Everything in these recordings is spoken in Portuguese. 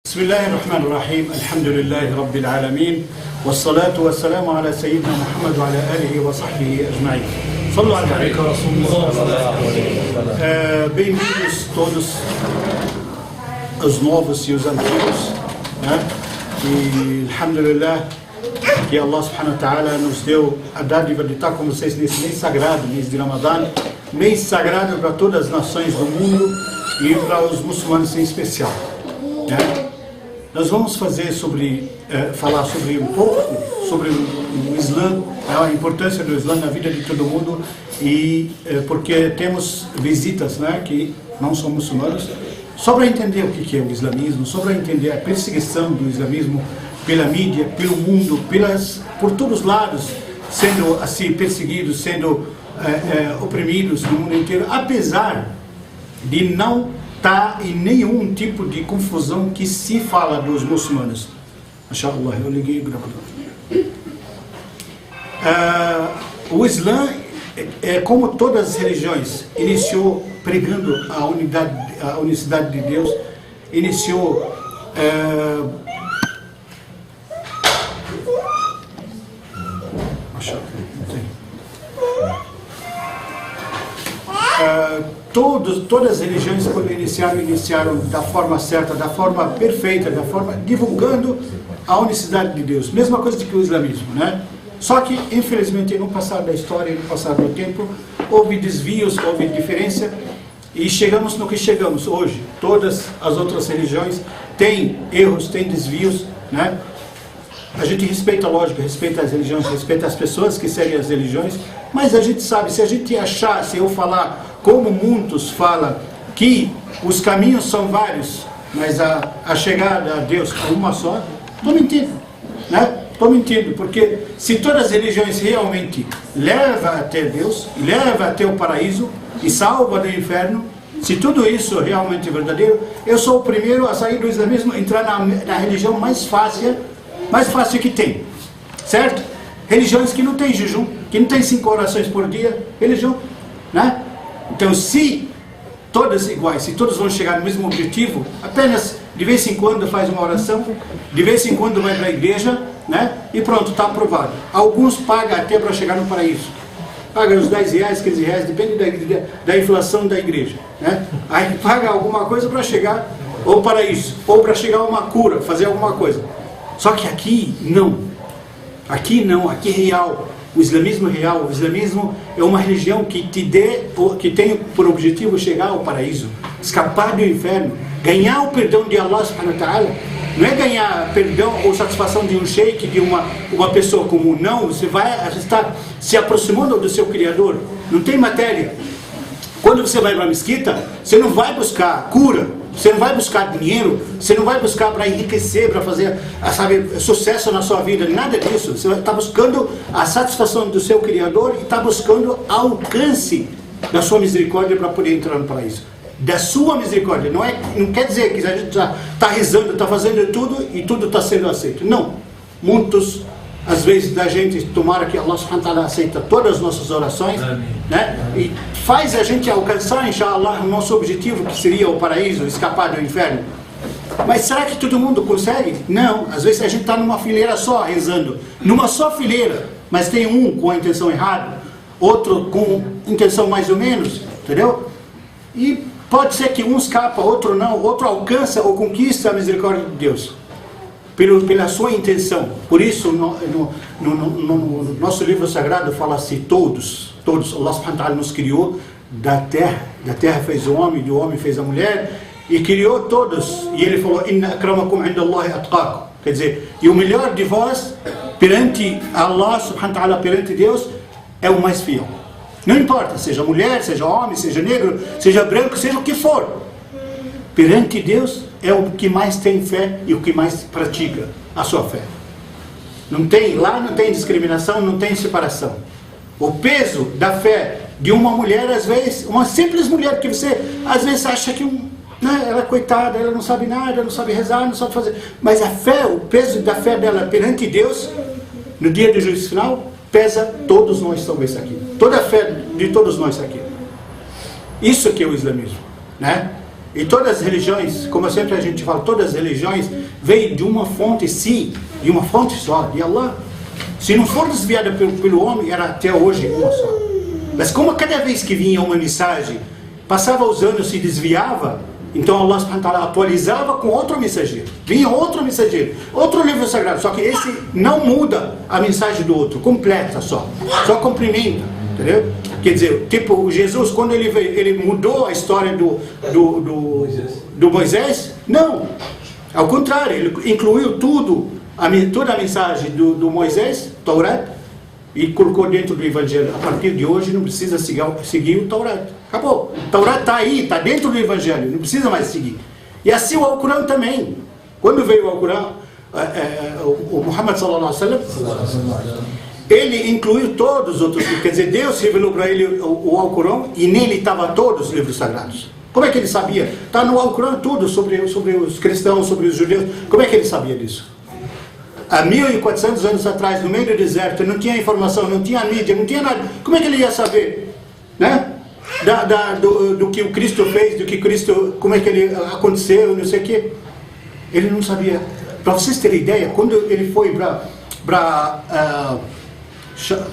بسم الله الرحمن الرحيم الحمد لله رب العالمين والصلاة والسلام على سيدنا محمد وعلى آله وصحبه أجمعين. صلوا على رسول الله. Bem-vindos todos os novos e os antigos, né? E alhamdulillah que Allah subhanahu wa ta'ala nos deu a dádiva de estar com vocês nesse mês sagrado, mês de Ramadã, mês sagrado para todas as nações do mundo e para os muçulmanos em especial, né? Nós vamos falar sobre um pouco sobre o Islã, a importância do Islã na vida de todo mundo, e porque temos visitas, né, que não são muçulmanos, só para entender o que é o islamismo, só para entender a perseguição do islamismo pela mídia, pelo mundo, por todos os lados, sendo assim perseguidos, sendo oprimidos no mundo inteiro, apesar de não está em nenhum tipo de confusão que se fala dos muçulmanos. Mashallah, eu liguei o gravador. O Islã, como todas as religiões, iniciou pregando a unicidade de Deus, iniciou todas as religiões, quando iniciaram da forma certa, da forma perfeita, divulgando a unicidade de Deus. Mesma coisa que o islamismo, né? Só que, infelizmente, no passar da história, no passar do tempo, houve desvios, houve diferença, e chegamos no que chegamos hoje. Todas as outras religiões têm erros, têm desvios, né? A gente respeita, lógico, respeita as religiões, respeita as pessoas que seguem as religiões, mas a gente sabe, se a gente achar, se eu falar, como muitos falam, que os caminhos são vários, mas a chegada a Deus é uma só, estou mentindo, né? Estou mentindo, porque se todas as religiões realmente levam até Deus, levam até o paraíso e salvam do inferno, se tudo isso realmente é verdadeiro, eu sou o primeiro a sair do islamismo, entrar na religião mais fácil que tem, certo? Religiões que não tem jejum, que não tem 5 orações por dia, religião, né? Então, se todas iguais, se todos vão chegar no mesmo objetivo, apenas de vez em quando faz uma oração, de vez em quando vai para a igreja, né? E pronto, está aprovado. Alguns pagam até para chegar no paraíso. Paga os 10 reais, 15 reais, depende da inflação da igreja, né? Aí paga alguma coisa para chegar ao paraíso, ou para chegar a uma cura, fazer alguma coisa. Só que aqui não, aqui é real. O islamismo é real. O islamismo é uma religião que tem por objetivo chegar ao paraíso, escapar do inferno, ganhar o perdão de Allah subhanahu wa ta'ala. Não é ganhar perdão ou satisfação de um sheik, de uma pessoa comum, não. Você está se aproximando do seu Criador. Não tem matéria. Quando você vai para a mesquita, você não vai buscar cura, você não vai buscar dinheiro, você não vai buscar para enriquecer, para fazer, sabe, sucesso na sua vida, nada disso. Você está buscando a satisfação do seu Criador e está buscando alcance da sua misericórdia para poder entrar no paraíso. Da sua misericórdia. Não quer dizer que a gente está rezando, está fazendo tudo e tudo está sendo aceito. Não. Muitos, às vezes, da gente, tomara que Allah subhanahu wa ta'ala aceita todas as nossas orações, né? E faz a gente alcançar, inshallah, o nosso objetivo, que seria o paraíso, escapar do inferno. Mas será que todo mundo consegue? Não. Às vezes a gente está numa fileira só, rezando. Numa só fileira. Mas tem um com a intenção errada, outro com intenção mais ou menos, entendeu? E pode ser que um escapa, outro não, outro alcança ou conquista a misericórdia de Deus. Pela sua intenção. Por isso, no nosso livro sagrado fala assim, todos, Allah subhanahu wa ta'ala nos criou da terra fez o homem, do homem fez a mulher, e criou todos, e ele falou, inna akramakum indallahi atqakum, quer dizer, e o melhor de vós, perante Allah subhanahu wa ta'ala, perante Deus, é o mais fiel. Não importa, seja mulher, seja homem, seja negro, seja branco, seja o que for, perante Deus, é o que mais tem fé e o que mais pratica a sua fé. Não tem discriminação, não tem separação. O peso da fé de uma mulher, às vezes, uma simples mulher que você, às vezes, acha que ela é coitada, ela não sabe nada, não sabe rezar, não sabe fazer. Mas a fé, o peso da fé dela perante Deus, no dia do juízo final, pesa todos nós talvez aqui. Toda a fé de todos nós aqui. Isso que é o islamismo, né? E todas as religiões, como sempre a gente fala, todas as religiões vêm de uma fonte, sim, de uma fonte só, de Allah. Se não for desviada pelo homem, era até hoje uma só. Mas como cada vez que vinha uma mensagem, passava os anos e se desviava, então Allah subhanahu wa ta'ala atualizava com outro mensageiro. Vinha outro mensageiro, outro livro sagrado. Só que esse não muda a mensagem do outro, completa só complementa, entendeu? Quer dizer, tipo, Jesus, quando ele veio, ele mudou a história do Moisés? Não. Ao contrário, ele incluiu toda a mensagem do Moisés, Torá, e colocou dentro do Evangelho. A partir de hoje não precisa seguir o Torá. Acabou. O Torá está aí, está dentro do Evangelho, não precisa mais seguir. E assim o Alcorão também. Quando veio o Alcorão, o Muhammad sallallahu alaihi wasallam, ele incluiu todos os outros livros. Quer dizer, Deus revelou para ele o Alcorão e nele estavam todos os livros sagrados. Como é que ele sabia? Está no Alcorão tudo sobre os cristãos, sobre os judeus. Como é que ele sabia disso? Há 1400 anos atrás, no meio do deserto, não tinha informação, não tinha mídia, não tinha nada. Como é que ele ia saber, né? Do que o Cristo fez, como é que ele aconteceu, não sei o quê. Ele não sabia. Para vocês terem ideia, quando ele foi para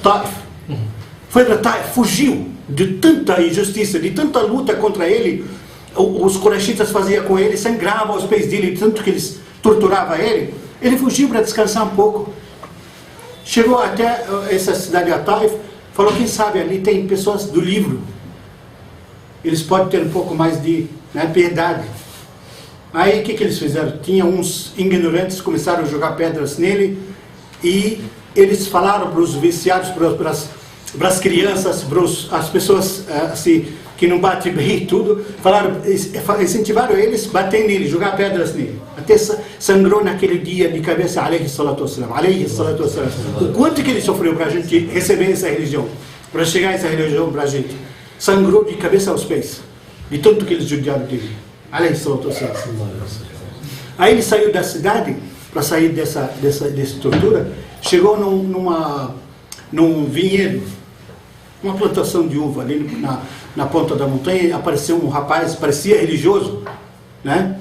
Taif, fugiu de tanta injustiça, de tanta luta contra ele. Os Quraishitas faziam com ele, sangravam os pés dele, tanto que eles torturavam ele. Ele fugiu para descansar um pouco. Chegou até essa cidade de Taif, falou, quem sabe ali tem pessoas do livro. Eles podem ter um pouco mais de piedade. Aí o que eles fizeram? Tinha uns ignorantes, começaram a jogar pedras nele e eles falaram para os viciados, para as crianças, para as pessoas assim, que não batem bem e tudo, incentivaram eles a bater nele, jogar pedras nele. Até sangrou naquele dia de cabeça, alayhi salatu wassalam, alayhi salatu wassalam. O quanto que ele sofreu para a gente receber essa religião, para chegar essa religião para a gente. Sangrou de cabeça aos pés, de tanto que eles judiaram dele. Alayhi salatu wassalam. Aí ele saiu da cidade, para sair dessa tortura, chegou num vinhedo, uma plantação de uva ali na ponta da montanha, e apareceu um rapaz, parecia religioso, né?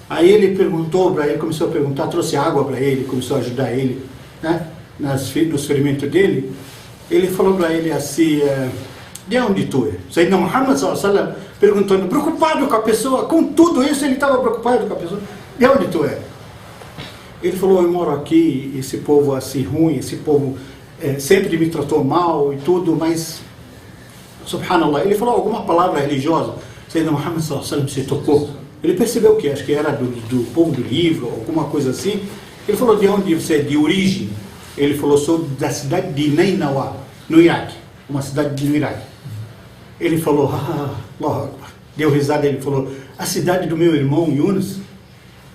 Aí ele perguntou para ele, começou a perguntar, trouxe água para ele, começou a ajudar ele, né? Nos ferimentos dele. Ele falou para ele assim, de onde tu é? Sayyidina Muhammad sallallahu alaihi wasallam perguntando, preocupado com a pessoa, com tudo isso ele estava preocupado com a pessoa. De onde tu é? Ele falou, eu moro aqui, esse povo assim ruim, esse povo sempre me tratou mal e tudo, mas subhanallah, ele falou alguma palavra religiosa, Sayyidina Muhammad sallallahu alaihi wasallam se tocou. Ele percebeu que acho que era do povo do livro, alguma coisa assim. Ele falou, de onde você é, de origem? Ele falou, sou da cidade de Nainawa, no Iraque, uma cidade no Iraque. Ele falou, Allahu Akbar. Deu risada, ele falou, a cidade do meu irmão Yunus,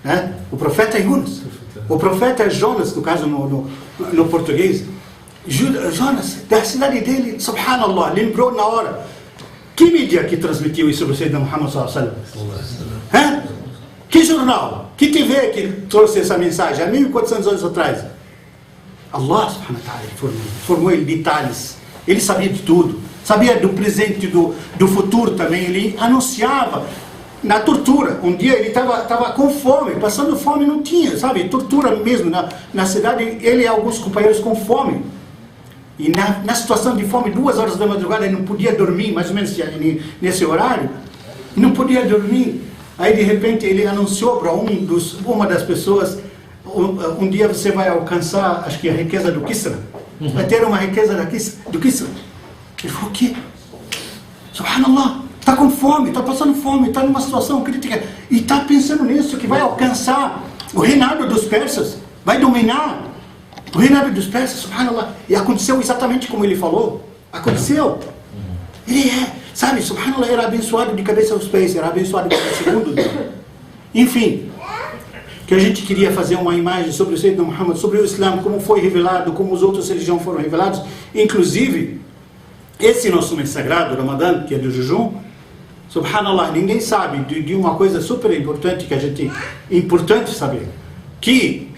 né? O profeta Yunus, o profeta Jonas, no caso no português, Jonas, da cidade dele, subhanallah, lembrou na hora. Que mídia que transmitiu isso para o Sayyidina Muhammad sallallahu alaihi wasallam? Que jornal? Que TV que trouxe essa mensagem há 1400 anos atrás? Allah subhanahu wa ta'ala formou ele detalhes. Ele sabia de tudo. Sabia do presente, do futuro também. Ele anunciava na tortura. Um dia ele estava com fome, passando fome, não tinha, sabe? Tortura mesmo. Na cidade, ele e alguns companheiros com fome. E na situação de fome, 2 horas da madrugada, ele não podia dormir, mais ou menos nesse horário. Não podia dormir. Aí, de repente, ele anunciou para uma das pessoas, um dia você vai alcançar, acho que a riqueza do Kisra. Vai ter uma riqueza do Kisra. Ele falou, o quê? Subhanallah, está com fome, está passando fome, está numa situação crítica. E está pensando nisso, que vai alcançar o reinado dos persas, vai dominar o reinado dos persas, subhanallah. E aconteceu exatamente como ele falou. Aconteceu. Ele sabe, subhanallah, era abençoado de cabeça aos pés, era abençoado de segundo. Enfim, que a gente queria fazer uma imagem sobre o Sayyidina Muhammad, sobre o Islã, como foi revelado, como os outros religiões foram revelados. Inclusive, esse nosso mês sagrado, Ramadã, que é do jejum, subhanallah, ninguém sabe de uma coisa super importante que a gente, importante saber, que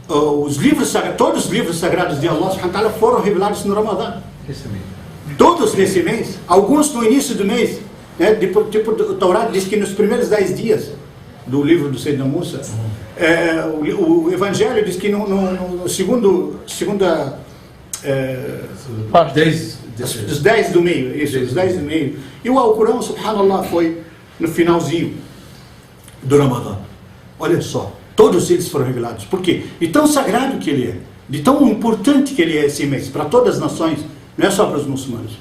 todos os livros sagrados de Allah subhanahu wa ta'ala foram revelados no Ramadã. Todos nesse mês, alguns no início do mês, né? Tipo o Torá diz que nos primeiros 10 dias do livro do Sayyidina Musa, o Evangelho diz que no segunda os 10 do meio, isso, os 10 do meio. E o Alcorão, subhanallah, foi no finalzinho do Ramadã. Olha só, todos eles foram revelados. Por quê? De tão sagrado que ele é, de tão importante que ele é esse mês, para todas as nações, não é só para os muçulmanos.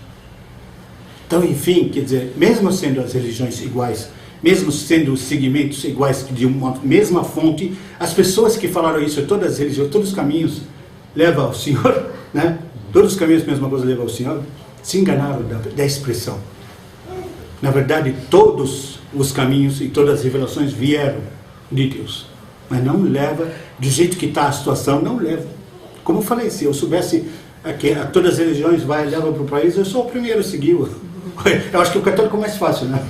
Então, enfim, quer dizer, mesmo sendo as religiões iguais, mesmo sendo os segmentos iguais de uma mesma fonte, as pessoas que falaram isso, todas as religiões, todos os caminhos levam ao Senhor, né? Todos os caminhos, a mesma coisa, levam ao Senhor, se enganaram da expressão. Na verdade, todos os caminhos e todas as revelações vieram de Deus, mas não leva, do jeito que está a situação, não leva. Como eu falei, se eu soubesse que todas as religiões levam para o país, eu sou o primeiro a seguir. Eu acho que o católico é mais fácil, né?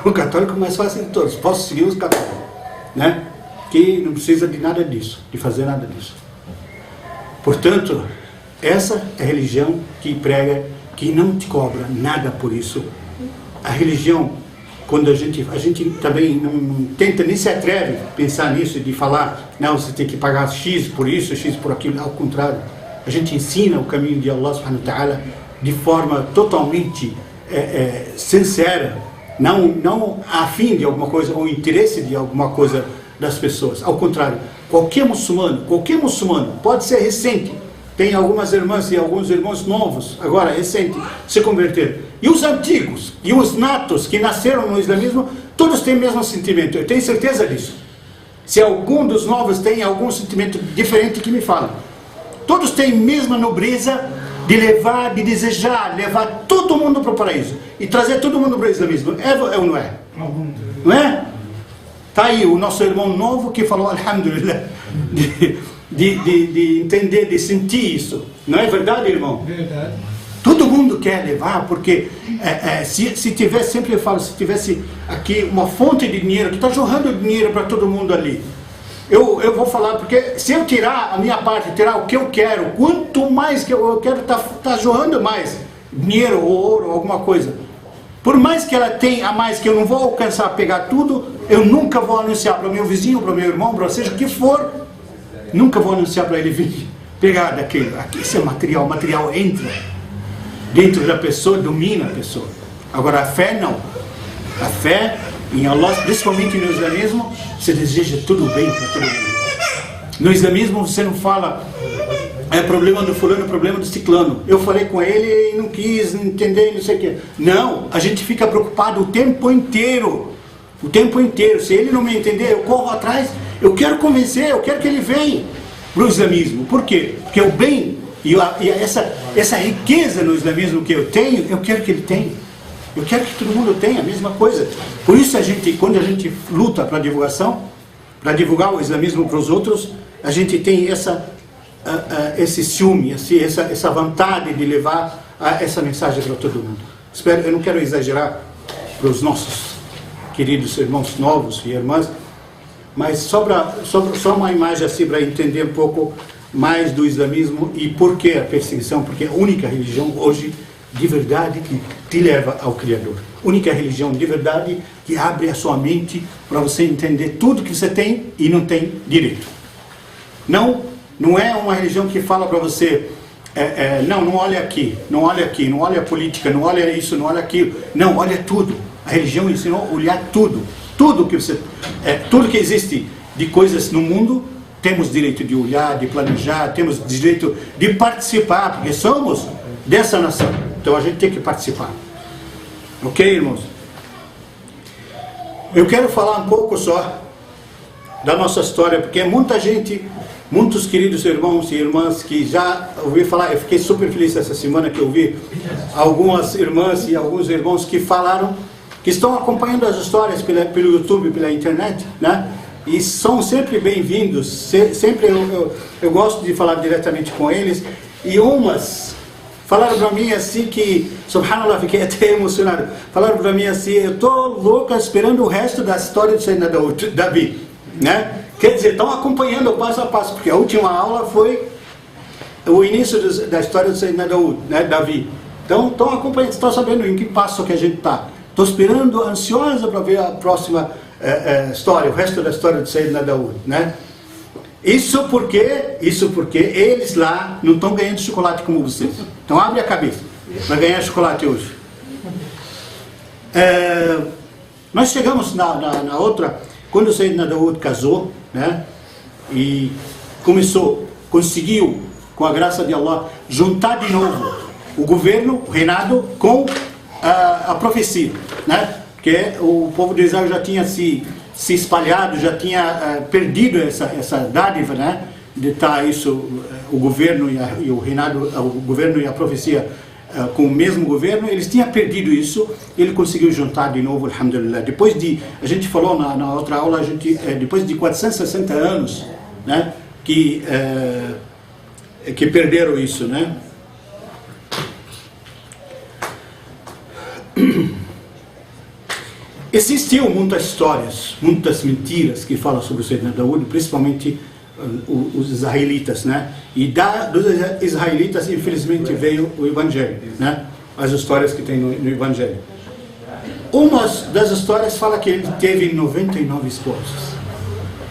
O católico é mais fácil de todos. Posso seguir os católicos, né? Que não precisa de nada disso, de fazer nada disso. Portanto, essa é a religião que prega, que não te cobra nada por isso. A religião, quando a gente também não tenta, nem se atreve a pensar nisso, de falar, não, você tem que pagar X por isso, X por aquilo, ao contrário. A gente ensina o caminho de Allah subhanahu wa ta'ala de forma totalmente sincera, não a fim de alguma coisa, ou interesse de alguma coisa das pessoas. Ao contrário, qualquer muçulmano pode ser recente, tem algumas irmãs e alguns irmãos novos, agora recente, se converter. E os antigos, e os natos que nasceram no islamismo, todos têm o mesmo sentimento, eu tenho certeza disso. Se algum dos novos tem algum sentimento diferente, que me fala. Todos têm a mesma nobreza de levar, de desejar, levar todo mundo para o paraíso. E trazer todo mundo para o islamismo. É ou não é? Não é? Está aí o nosso irmão novo que falou, alhamdulillah, de entender, de sentir isso. Não é verdade, irmão? Verdade. Todo mundo quer levar, porque se tivesse, sempre eu falo, se tivesse aqui uma fonte de dinheiro, que está jorrando dinheiro para todo mundo ali, eu vou falar, porque se eu tirar a minha parte, tirar o que eu quero, quanto mais que eu quero, tá jorrando mais dinheiro ou ouro, alguma coisa. Por mais que ela tenha a mais, que eu não vou alcançar a pegar tudo, eu nunca vou anunciar para o meu vizinho, para o meu irmão, para seja o que for, nunca vou anunciar para ele vir pegar daquilo. Esse é material, o material entra dentro da pessoa, domina a pessoa. Agora a fé não. A fé em Allah, principalmente no islamismo, você deseja tudo bem para todo mundo. No islamismo você não fala, é problema do fulano, problema do ciclano. Eu falei com ele e não quis entender, não sei o quê. Não, a gente fica preocupado o tempo inteiro. O tempo inteiro. Se ele não me entender, eu corro atrás, eu quero convencer, eu quero que ele venha para o islamismo. Por quê? Porque o bem e essa riqueza no islamismo que eu tenho, eu quero que ele tenha. Eu quero que todo mundo tenha a mesma coisa. Por isso quando a gente luta para a divulgação, para divulgar o islamismo para os outros, a gente tem esse ciúme, essa vontade de levar essa mensagem para todo mundo. Eu não quero exagerar para os nossos queridos irmãos novos e irmãs, mas só uma imagem assim para entender um pouco mais do islamismo e por que a perseguição, porque é a única religião hoje de verdade que te leva ao Criador. Única religião de verdade que abre a sua mente para você entender tudo que você tem e não tem direito. Não é uma religião que fala para você, não olha aqui, não olha aqui, não olha a política, não olha isso, não olha aquilo. Não, olha tudo. A religião ensinou a olhar tudo. Tudo que existe de coisas no mundo, temos direito de olhar, de planejar, temos direito de participar, porque somos dessa nação. Então a gente tem que participar. Ok, irmãos? Eu quero falar um pouco só da nossa história, porque muita gente, muitos queridos irmãos e irmãs que já ouvi falar, eu fiquei super feliz essa semana que eu vi algumas irmãs e alguns irmãos que falaram, que estão acompanhando as histórias pelo YouTube, pela internet, né? E são sempre bem-vindos, sempre eu gosto de falar diretamente com eles, e umas falaram para mim assim que, subhanallah, fiquei até emocionado, falaram para mim assim, eu estou louca esperando o resto da história do Sayyidina Davi, né? Quer dizer, estão acompanhando o passo a passo, porque a última aula foi o início da história do Sayyidina Davi, né, Davi. Então estão acompanhando, estão sabendo em que passo que a gente está. Estou esperando, ansiosa para ver a próxima história, o resto da história de Sayyidina Daud, né? Isso porque eles lá não estão ganhando chocolate como vocês. Então abre a cabeça, vai ganhar chocolate hoje. Nós chegamos na outra, quando o Sayyidina Daud casou, né? E conseguiu, com a graça de Allah, juntar de novo o governo, o reinado, com a profecia, né? Porque o povo de Israel já tinha se espalhado, já tinha perdido essa dádiva, né? De estar o governo e o reinado, o governo e a profecia com o mesmo governo, eles tinham perdido isso. Ele conseguiu juntar de novo, alhamdulillah. Depois a gente falou na outra aula, depois de 460 anos, né? Que perderam isso, né? Existiam muitas histórias, muitas mentiras que falam sobre o Sayyidina Daud, principalmente os israelitas, né? E dos israelitas, infelizmente, veio o Evangelho, né? As histórias que tem no Evangelho. Uma das histórias fala que ele teve 99 esposas,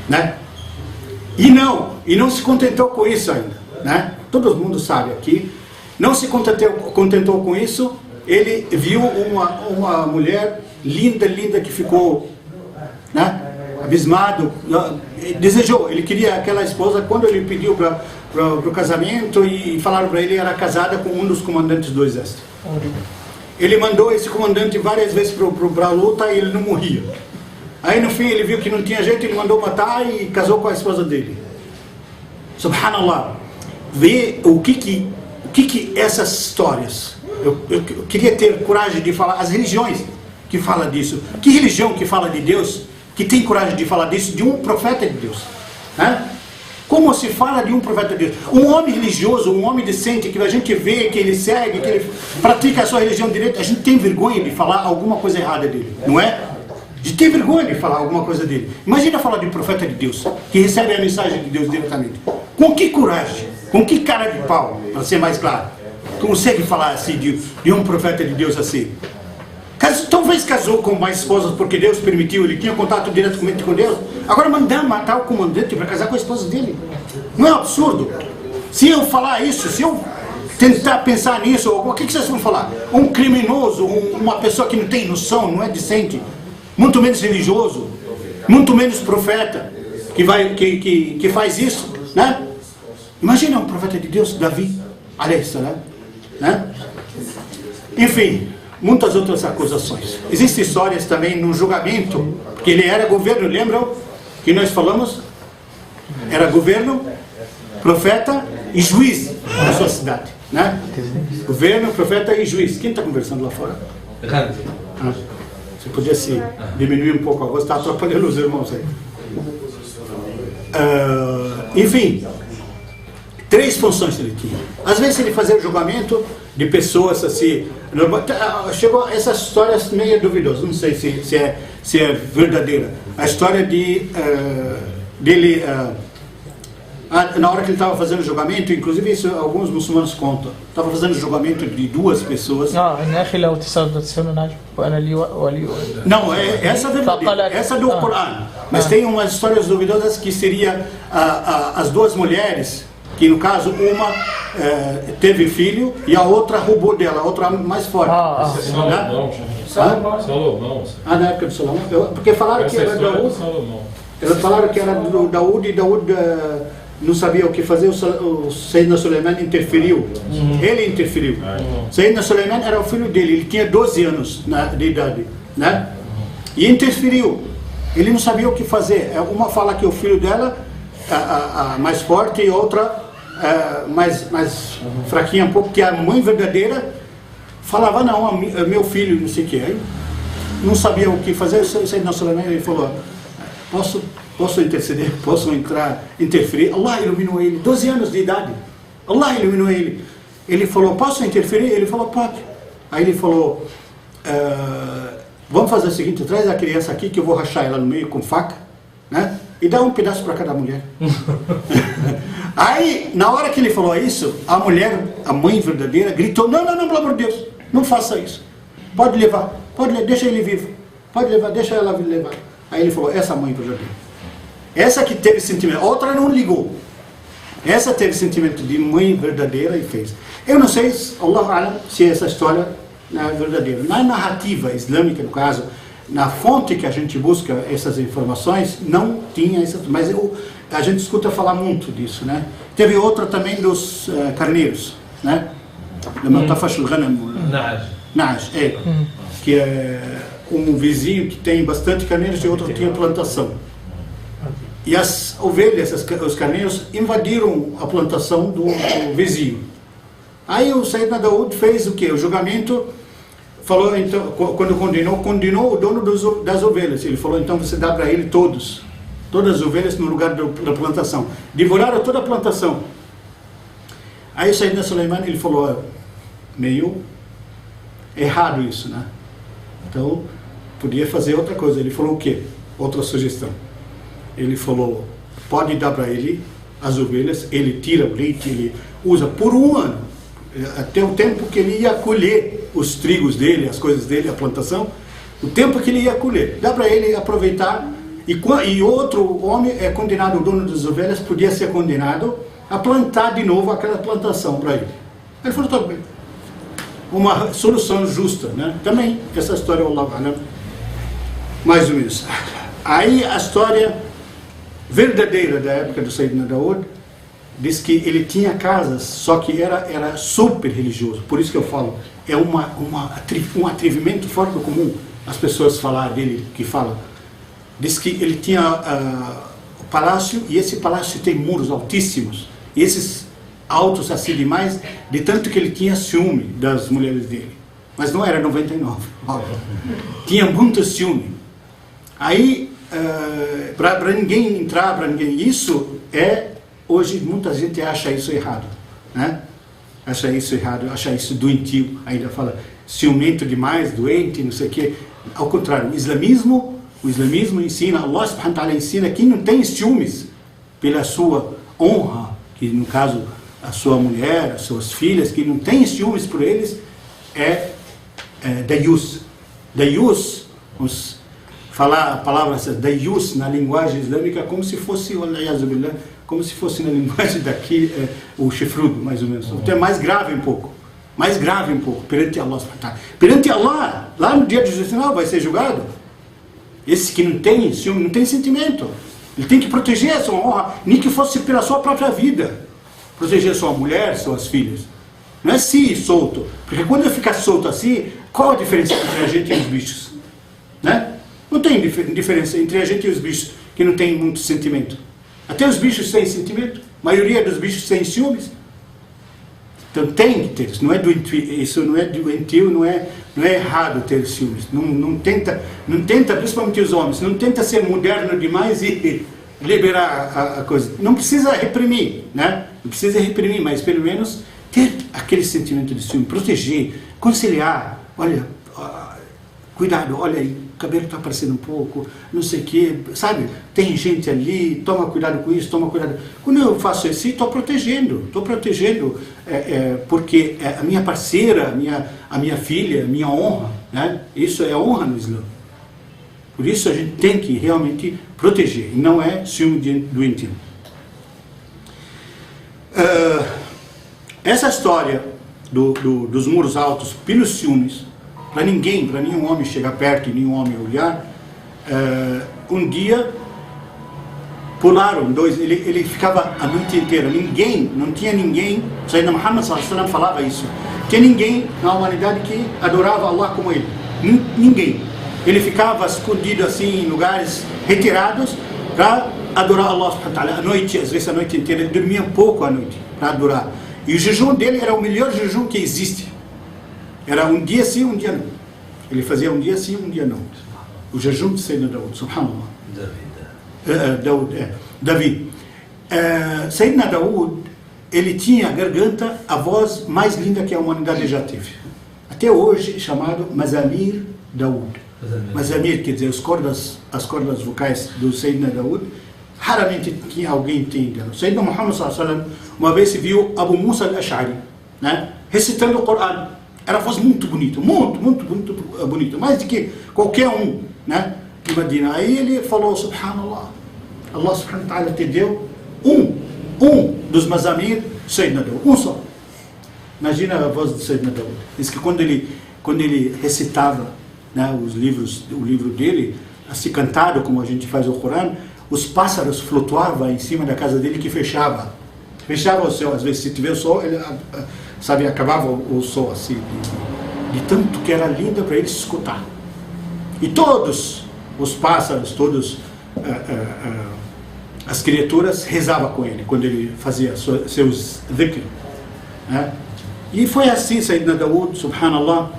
né? E não se contentou com isso ainda, né? Todo mundo sabe aqui. Não se contentou com isso. Ele viu uma mulher linda que ficou, né, abismado, desejou, ele queria aquela esposa. Quando ele pediu para o casamento e falaram para ele, era casada com um dos comandantes do exército. Ele mandou esse comandante várias vezes para a luta e ele não morria. Aí no fim ele viu que não tinha jeito, ele mandou matar e casou com a esposa dele. Subhanallah. Vê o que essas histórias, eu queria ter coragem de falar, as religiões que falam disso. Que religião que fala de Deus, que tem coragem de falar disso, de um profeta de Deus? Né? Como se fala de um profeta de Deus? Um homem religioso, um homem decente, que a gente vê, que ele segue, que ele pratica a sua religião direita, a gente tem vergonha de falar alguma coisa errada dele, não é? A gente tem vergonha de falar alguma coisa dele. Imagina falar de um profeta de Deus, que recebe a mensagem de Deus diretamente. Com que coragem, com que cara de pau, para ser mais claro, consegue falar assim de um profeta de Deus assim? Talvez casou com mais esposas porque Deus permitiu, ele tinha contato diretamente com Deus. Agora mandar matar o comandante para casar com a esposa dele. Não é um absurdo? Se eu falar isso, se eu tentar pensar nisso, o que vocês vão falar? Um criminoso, uma pessoa que não tem noção, não é decente, muito menos religioso, muito menos profeta, que faz isso, né? Imagina um profeta de Deus, Davi, alayhi salam, né? Enfim, muitas outras acusações. Existem histórias também no julgamento, porque ele era governo, lembram que nós falamos? Era governo, profeta e juiz na sua cidade, né? Governo, profeta e juiz. Quem está conversando lá fora? Você podia se diminuir um pouco a voz, está atrapalhando os irmãos aí. Enfim, 3 funções ele tinha. Às vezes ele fazia o julgamento de pessoas assim. Chegou essas histórias meio duvidosas, não sei se é verdadeira. A história dele, na hora que ele estava fazendo o julgamento, inclusive isso alguns muçulmanos contam, estava fazendo o julgamento de 2 pessoas. Não, essa é verdadeira, essa é do Corão. Mas tem umas histórias duvidosas que seria as 2 mulheres, que no caso uma teve filho e a outra roubou dela, a outra mais forte. Salomão. Na época de Salomão. Porque falaram que era Daúd. Eles falaram que era do Daúd e Daúd não sabia o que fazer, o Sayyidina Suleiman interferiu. Ele interferiu. Sayyidina Suleiman era o filho dele, ele tinha 12 anos de idade, né? E interferiu. Ele não sabia o que fazer. Uma fala que o filho dela a mais forte e outra mais fraquinha um pouco, que a mãe verdadeira falava, não, meu filho, não sei o que. Aí não sabia o que fazer. O Sayyidina Suleiman, ele falou, posso interceder, posso interferir. Allah iluminou ele, 12 anos de idade. Allah iluminou ele. Ele falou, posso interferir? Ele falou, pode. Aí ele falou, vamos fazer o seguinte, traz a criança aqui que eu vou rachar ela no meio com faca, né? E dá um pedaço para cada mulher. Aí, na hora que ele falou isso, a mãe verdadeira, gritou, não, pelo amor de Deus, não faça isso. Pode levar. deixa ele vivo, pode levar, deixa ela levar. Aí ele falou, essa mãe verdadeira. Essa que teve sentimento, outra não ligou. Essa teve sentimento de mãe verdadeira e fez. Eu não sei, Allah Alam, se essa história é verdadeira. Na narrativa islâmica, no caso, na fonte que a gente busca essas informações, não tinha essas, mas a gente escuta falar muito disso, né? Teve outra também dos carneiros, né? Naj, que é um vizinho que tem bastante carneiros e outro tinha plantação. E as ovelhas, os carneiros, invadiram a plantação do vizinho. Aí o Sayyidina Daud fez o quê? O julgamento, falou, então, quando condenou o dono das ovelhas. Ele falou, então você dá para ele todas as ovelhas no lugar da plantação. Devoraram toda a plantação. Aí o Sayyidina Suleiman, ele falou, meio errado isso, né? Então, podia fazer outra coisa. Ele falou o quê? Outra sugestão. Ele falou, pode dar para ele as ovelhas, ele tira o leite, ele usa por um ano, até o tempo que ele ia colher os trigos dele, as coisas dele, a plantação, o tempo que ele ia colher. Dá para ele aproveitar, e outro homem é condenado, o dono das ovelhas, podia ser condenado a plantar de novo aquela plantação para ele. Ele falou, tudo bem. Uma solução justa, né? Também, essa história, Allah, mais ou menos. Aí a história verdadeira da época do Sayyidina Daud diz que ele tinha casas, só que era super religioso. Por isso que eu falo, é um atrevimento fora do comum as pessoas falar dele, que falam. Diz que ele tinha o palácio, e esse palácio tem muros altíssimos, e esses altos assim demais, de tanto que ele tinha ciúme das mulheres dele. Mas não era 99, tinha muito ciúme. Aí, para ninguém entrar, para ninguém... Isso hoje muita gente acha isso errado, né? Acha isso errado, acha isso doentio, ainda fala ciumento demais, doente, não sei o quê. Ao contrário, o islamismo ensina, Allah subhanahu wa ta'ala ensina que não tem ciúmes pela sua honra, que no caso a sua mulher, as suas filhas, que não tem ciúmes por eles, dayus. Dayus, vamos falar a palavra dayus na linguagem islâmica como se fosse, como se fosse na linguagem daqui, o chifrudo, mais ou menos. Então é mais grave um pouco, perante Allah. Perante Allah, lá no dia do juízo final vai ser julgado. Esse que não tem ciúme, não tem sentimento. Ele tem que proteger a sua honra, nem que fosse pela sua própria vida. Proteger sua mulher, suas filhas. Não é assim, solto. Porque quando eu ficar solto assim, qual a diferença entre a gente e os bichos? Né? Não tem diferença entre a gente e os bichos que não tem muito sentimento. Até os bichos têm sentimento. A maioria dos bichos têm ciúmes. Então tem que ter. Isso não é doentio, não é errado ter ciúmes. Não tenta, principalmente os homens, não tenta ser moderno demais e liberar a coisa. Não precisa reprimir, né? Não precisa reprimir, mas pelo menos ter aquele sentimento de ciúme, proteger, conciliar. Olha, cuidado, olha aí, o cabelo está aparecendo um pouco, não sei o que, sabe? Tem gente ali, toma cuidado com isso, toma cuidado. Quando eu faço isso, estou protegendo, porque a minha parceira, a minha filha, a minha honra, né? Isso é honra no Islã. Por isso a gente tem que realmente proteger, e não é ciúme doentio. Essa história dos muros altos pelos ciúmes, para nenhum homem chegar perto e nenhum homem olhar, um dia pularam dois, ele ficava a noite inteira, não tinha ninguém, Sayyidina Muhammad sallallahu alaihi wasallam falava isso, tinha ninguém na humanidade que adorava Allah como ele, ninguém. Ele ficava escondido assim em lugares retirados para adorar Allah subhanahu wa ta'ala à noite, às vezes a noite inteira. Ele dormia pouco à noite para adorar. E o jejum dele era o melhor jejum que existe. Era um dia sim, um dia não. Ele fazia um dia sim, um dia não. O jejum de Sayyidina Daud, subhanallah. Davi. Sayyidina Daud, ele tinha a garganta, a voz mais linda que a humanidade já teve. Até hoje, chamado Mazamir Daud. Mazamir quer dizer as cordas vocais do Sayyidina Daud. Raramente alguém tem dela. Sayyidina Muhammad sallallahu alaihi wasallam uma vez viu Abu Musa al-Ash'ari, né, recitando o Corão. Era voz muito bonita, muito bonita, mais do que qualquer um, né, de Medina. Aí ele falou, subhanallah, Allah subhanahu wa ta'ala te deu um dos Mazamir, Sayyidina Dawood, um só. Imagina a voz de Sayyidina Dawood. Diz que quando ele recitava, né, o livro dele, assim cantado como a gente faz o Corão, os pássaros flutuavam em cima da casa dele que fechava o céu. Às vezes, se tiver sol, ele, sabe, acabava o sol assim, de tanto que era linda para ele se escutar. E todos os pássaros, as criaturas rezavam com ele quando ele fazia seus dhikr, né? E foi assim, Sayyidina Dawood, subhanallah.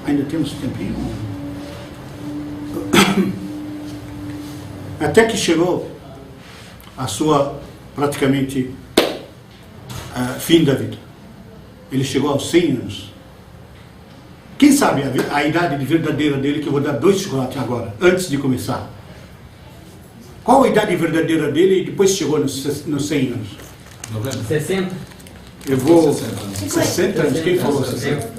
Ainda temos tempinho. Até que chegou a sua, praticamente, fim da vida. Ele chegou aos 100 anos. Quem sabe a idade verdadeira dele, que eu vou dar 2 chocolates agora, antes de começar. Qual a idade verdadeira dele e depois chegou nos 100 anos? 60. Eu vou... 60 anos, quem falou 60?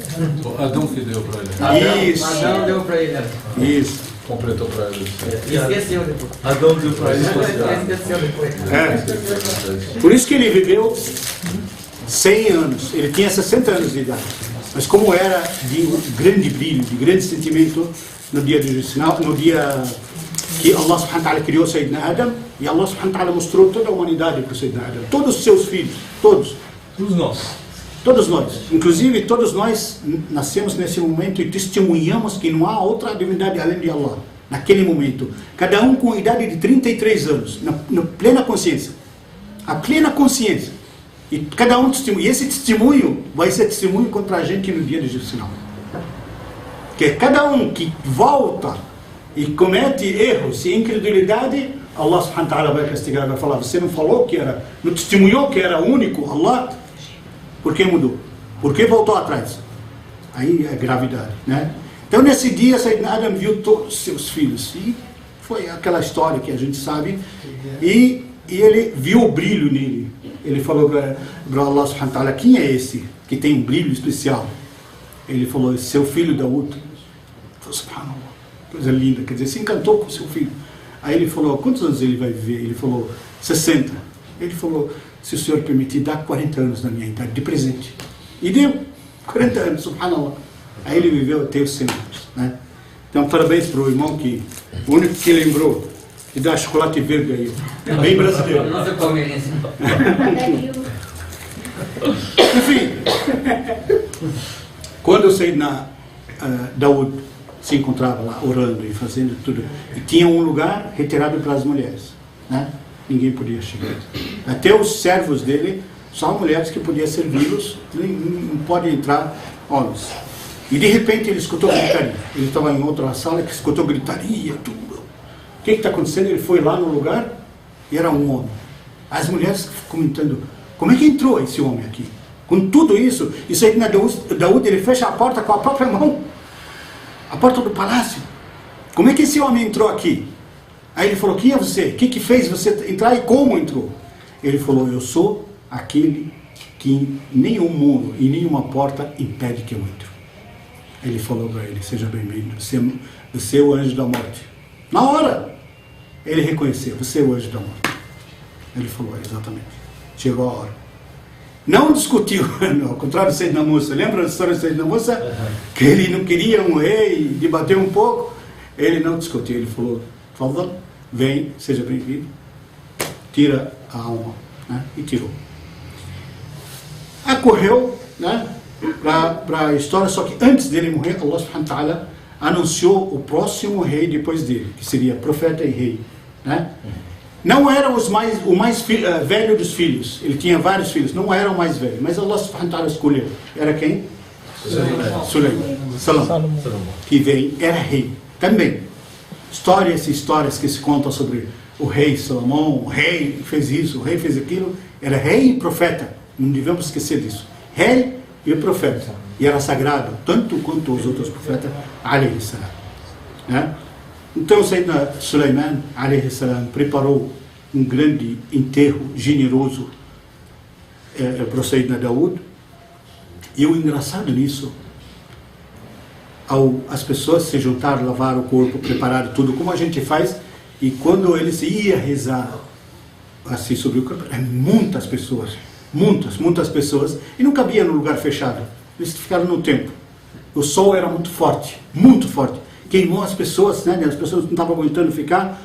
Adão que deu para ele. Isso. Adão deu para ele. Isso. Completou para ele. Esqueceu depois. Adão deu para ele. Esqueceu depois. Por isso que ele viveu 100 anos. Ele tinha 60 anos de idade. Mas como era de grande brilho, de grande sentimento no dia do juízo final, no dia que Allah subhanahu wa ta'ala criou Sayyidina Adam, e Allah subhanahu wa ta'ala mostrou toda a humanidade para o Sayyidina Adam. Todos os seus filhos, todos nós, inclusive todos nós nascemos nesse momento e testemunhamos que não há outra divindade além de Allah, naquele momento, cada um com a idade de 33 anos, na plena consciência, a plena consciência, e cada um testemunha, e esse testemunho vai ser testemunho contra a gente no dia do juízo final, que é cada um que volta e comete erros e incredulidade, Allah subhanahu wa ta'ala vai castigar, vai falar, você não falou que era, não testemunhou que era único Allah? Por que mudou? Por que voltou atrás? Aí é gravidade, né? Então nesse dia Sayyidina Adam viu todos os seus filhos, e foi aquela história que a gente sabe, e ele viu o brilho nele. Ele falou para Allah subhanahu wa ta'ala, quem é esse que tem um brilho especial? Ele falou, seu filho Dawood. Subhanallah, coisa linda, quer dizer, se encantou com seu filho. Aí ele falou, quantos anos ele vai viver? Ele falou, 60. Ele falou, se o senhor permitir, dá 40 anos da minha idade de presente. E deu 40 anos, subhanallah. Aí ele viveu até os 100 anos, né? Então parabéns para o irmão que, o único que lembrou de dar chocolate verde aí. Bem brasileiro. Nossa palmeirense. Enfim, quando eu saí Dawood se encontrava lá orando e fazendo tudo, e tinha um lugar retirado para as mulheres, né? Ninguém podia chegar. Até os servos dele, só mulheres que podiam servi-los, não pode entrar homens. E de repente ele escutou gritaria. Ele estava em outra sala que escutou gritaria, tudo. O que está acontecendo? Ele foi lá no lugar e era um homem. As mulheres comentando, como é que entrou esse homem aqui? Com tudo isso, e Sayyidina Dawood, ele fecha a porta com a própria mão. A porta do palácio. Como é que esse homem entrou aqui? Aí ele falou, quem é você? O que fez você entrar e como entrou? Ele falou, eu sou aquele que nenhum muro e nenhuma porta impede que eu entre. Ele falou para ele, seja bem-vindo, você é o anjo da morte. Na hora, ele reconheceu, você é o anjo da morte. Ele falou, exatamente, chegou a hora. Não discutiu, ao contrário do Sayyidina Musa. Lembra da história do Sayyidina Musa? Que ele não queria um rei, debateu um pouco. Ele não discutiu, ele falou, por favor, vem, seja bem-vindo, tira a alma, né? E tirou. Acorreu, né, para a história, só que antes dele morrer, Allah subhanahu wa ta'ala anunciou o próximo rei depois dele, que seria profeta e rei, né? Não era o mais velho dos filhos, ele tinha vários filhos, não era o mais velho, mas Allah subhanahu wa ta'ala escolheu. Era quem? Salomão. Que veio, era rei também. Histórias que se contam sobre o rei Salomão, o rei fez isso, o rei fez aquilo. Era rei e profeta, não devemos esquecer disso. Rei e profeta, e era sagrado, tanto quanto os outros profetas, alayhi salam, né? Então Sayyidina Sulaiman, alayhi salam, preparou um grande enterro generoso, para o Sayyidina Daud. E o engraçado nisso, as pessoas se juntaram, lavaram o corpo, prepararam tudo, como a gente faz, e quando eles iam rezar assim sobre o corpo, muitas pessoas, muitas pessoas, e não cabia no lugar fechado, eles ficaram no templo. O sol era muito forte, queimou as pessoas, né? As pessoas não estavam aguentando ficar.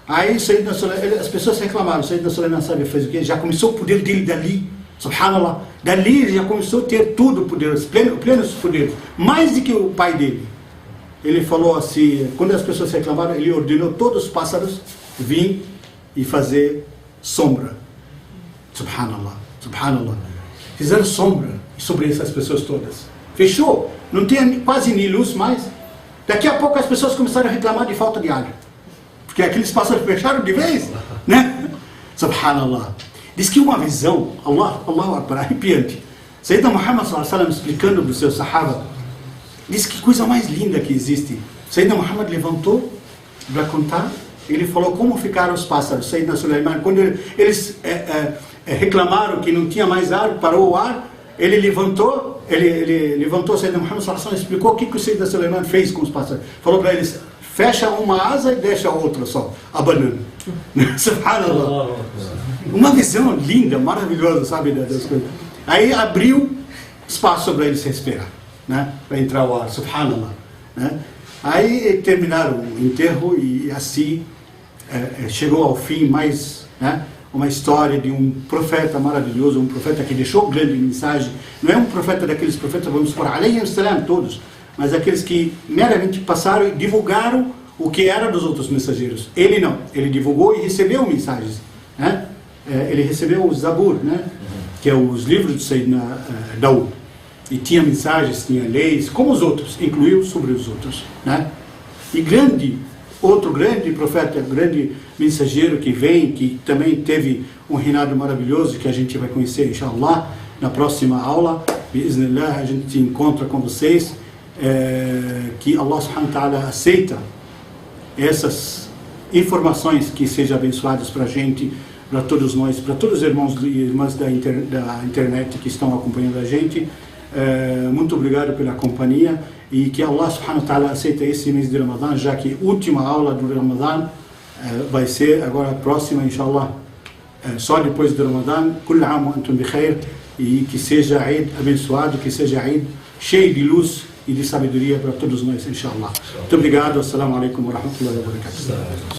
Aí as pessoas reclamaram, o Sayyidina Sulaiman sabe fez o quê? Já começou o poder dele dali, subhanallah, dali ele já começou a ter tudo o poder, plenos poderes, mais do que o pai dele. Ele falou assim, quando as pessoas reclamaram, ele ordenou todos os pássaros vir e fazer sombra. Subhanallah, subhanallah. Fizeram sombra sobre essas pessoas todas. Fechou, não tinha quase nem luz mais. Daqui a pouco as pessoas começaram a reclamar de falta de ar, porque aqueles pássaros fecharam de vez, né? Subhanallah. Diz que uma visão, Allahu Akbar, arrepiante. Sayyidina Muhammad sallallahu alaihi wasallam explicando para os seus sahaba, diz que coisa mais linda que existe. Sayyidina Muhammad levantou para contar, ele falou como ficaram os pássaros. Sayyidina Sulaiman, quando eles reclamaram que não tinha mais ar, parou o ar, ele levantou, Sayyidina Muhammad sallallahu alaihi wasallam explicou o que o Sayyidina Sulaiman fez com os pássaros. Falou para eles, fecha uma asa e deixa a outra só, abanando. Subhanallah. Uma visão linda, maravilhosa, sabe, das coisas. Aí abriu espaço para eles respirar, né? Para entrar o ar, subhanallah, né? Aí terminaram o enterro e assim chegou ao fim mais, né, uma história de um profeta maravilhoso, um profeta que deixou grande mensagem. Não é um profeta daqueles profetas, vamos por alayhi salam todos, mas aqueles que meramente passaram e divulgaram o que era dos outros mensageiros. Ele não, ele divulgou e recebeu mensagens, né? Ele recebeu o Zabur, né? Que é os livros de Sayyidina Daud, e tinha mensagens, tinha leis, como os outros, incluiu sobre os outros, né? E outro grande profeta, grande mensageiro que vem, que também teve um reinado maravilhoso, que a gente vai conhecer, inshallah, na próxima aula, biiznillah, a gente encontra com vocês, que Allah subhanahu wa ta'ala aceita essas informações, que sejam abençoadas para a gente, para todos nós, para todos os irmãos e irmãs da internet que estão acompanhando a gente. Muito obrigado pela companhia, e que Allah subhanahu wa ta'ala aceita esse mês de Ramadã, já que a última aula do Ramadã vai ser agora a próxima, inshallah, só depois do Ramadã. Kull aam wa antum bi khair, e que seja Eid abençoado, que seja Eid cheio de luz e de sabedoria para todos nós, inshallah. Muito obrigado, assalamu alaikum wa rahmatullahi wa barakatuh.